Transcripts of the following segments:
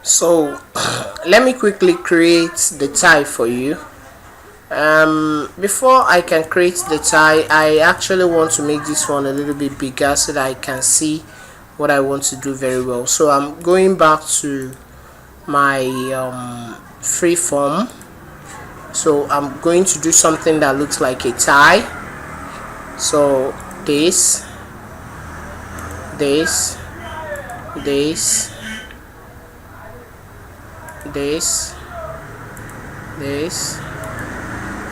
So let me quickly create the tie for you. Before I can create the tie, I actually want to make this one a little bit bigger so that I can see what I want to do very well. So I'm going back to my free form. So I'm going to do something that looks like a tie. So this, this, this, this.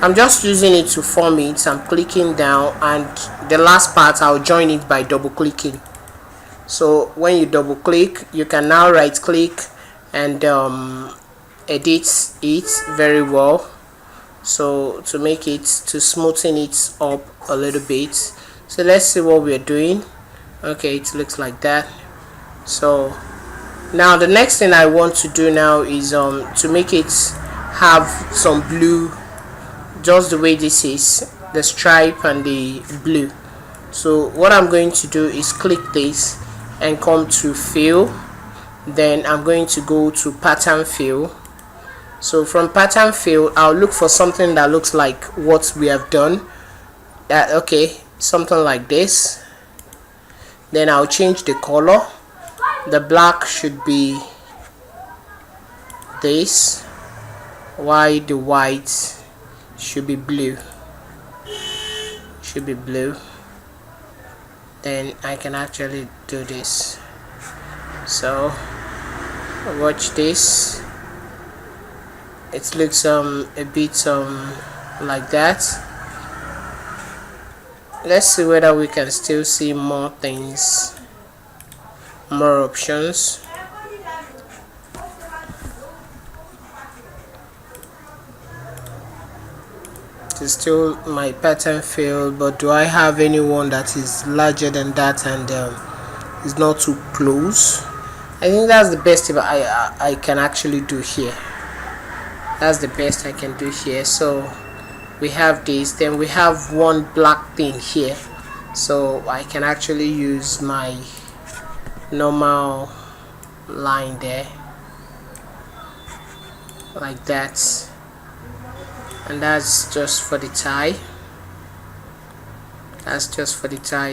I'm just using it to form it. I'm clicking down, and the last part I'll join it by double clicking. So when you double click, you can now right click and edit it very well. So to make it, to smoothen it up a little bit. So let's see what we're doing. Okay, it looks like that. So now the next thing I want to do now is to make it have some blue, just the way this is, the stripe and the blue. So what I'm going to do is click this and come to fill. Then I'm going to go to pattern fill. So from pattern fill, I'll look for something that looks like what we have done. Okay, something like this. Then I'll change the color. The black should be this, while the white should be blue. Then I can actually do this. So watch this. It looks a bit like that. Let's see whether we can still see more things, more options. It's still my pattern fill, but do I have anyone that is larger than that and is not too close? I think that's the best I can actually do here. That's the best I can do here. So we have this, then we have one black thing here, so I can actually use my normal line there like that, and that's just for the tie.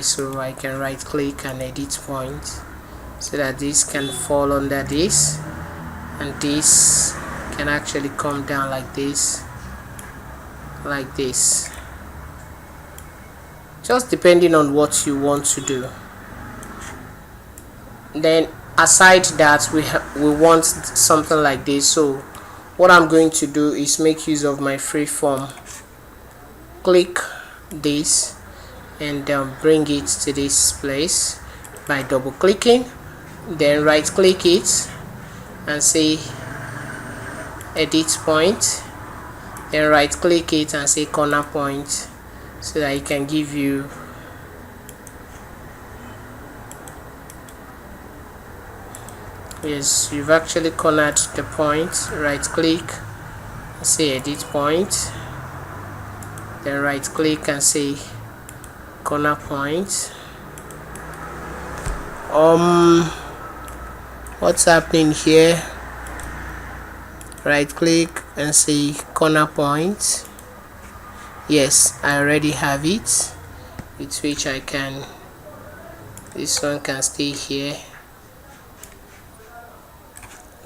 So I can right click and edit point so that this can fall under this, and this can actually come down like this, just depending on what you want to do. Then aside that, we want something like this. So what I'm going to do is make use of my free form, click this and bring it to this place by double clicking, then right click it and say edit point, then right click it and say corner point, so that it can give you yes, you've actually cornered the point. Right click and say edit point, then right click and say corner point. What's happening here? Right click and say corner point. Yes, I already have it, with which I can, this one can stay here,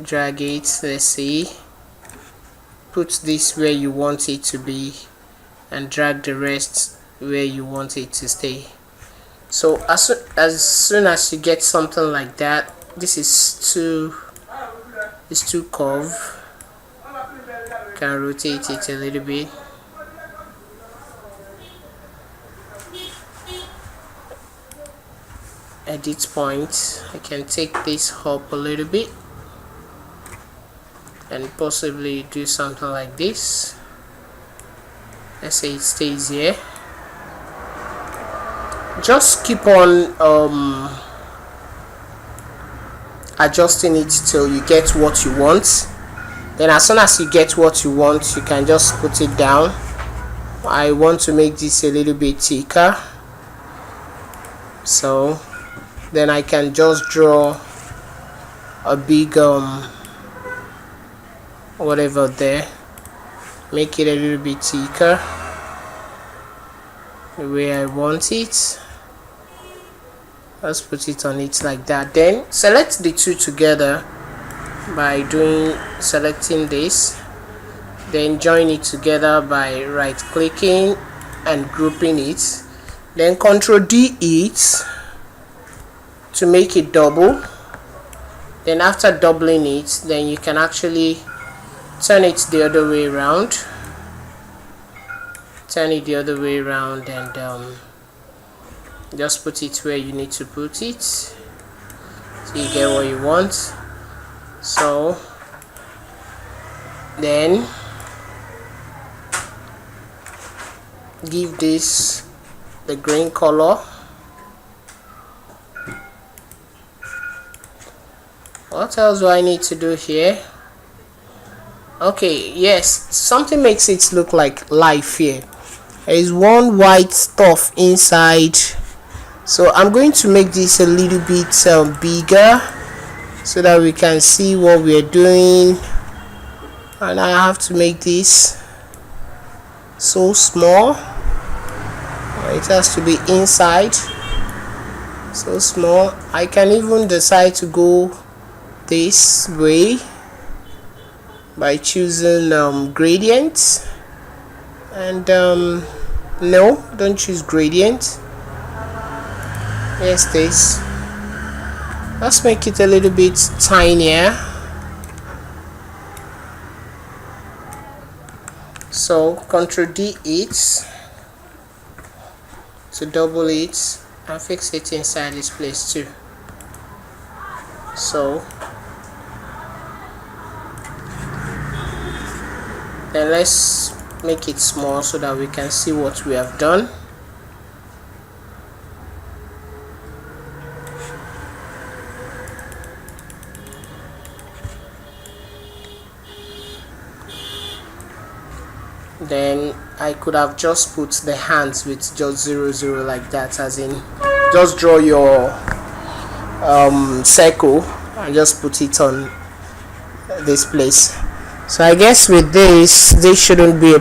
drag it, let's see, put this where you want it to be and drag the rest where you want it to stay. So as soon as you get something like that, this is too curved, can rotate it a little bit. Edit point, I can take this up a little bit and possibly do something like this. Let's say it stays here. Just keep on adjusting it till you get what you want. Then as soon as you get what you want, you can just put it down. I want to make this a little bit thicker, so then I can just draw a big whatever there, make it a little bit thicker the way I want it. Let's put it on it like that. Then select the two together by selecting this, then join it together by right clicking and grouping it, then Ctrl D it to make it double. Then after doubling it, then you can actually turn it the other way around, and just put it where you need to put it so you get what you want. So then give this the green color. What else do I need to do here? Okay, yes, something makes it look like life here. There is one white stuff inside, so I'm going to make this a little bit bigger so that we can see what we are doing. And I have to make this so small. It has to be inside, so small. I can even decide to go this way by choosing gradient, and no, don't choose gradient. Yes, this. Let's make it a little bit tinier. So Ctrl D it to double it and fix it inside this place too. So then let's make it small so that we can see what we have done. Then I could have just put the hands with just 0 0 like that, as in just draw your circle and just put it on this place. So I guess with this shouldn't be a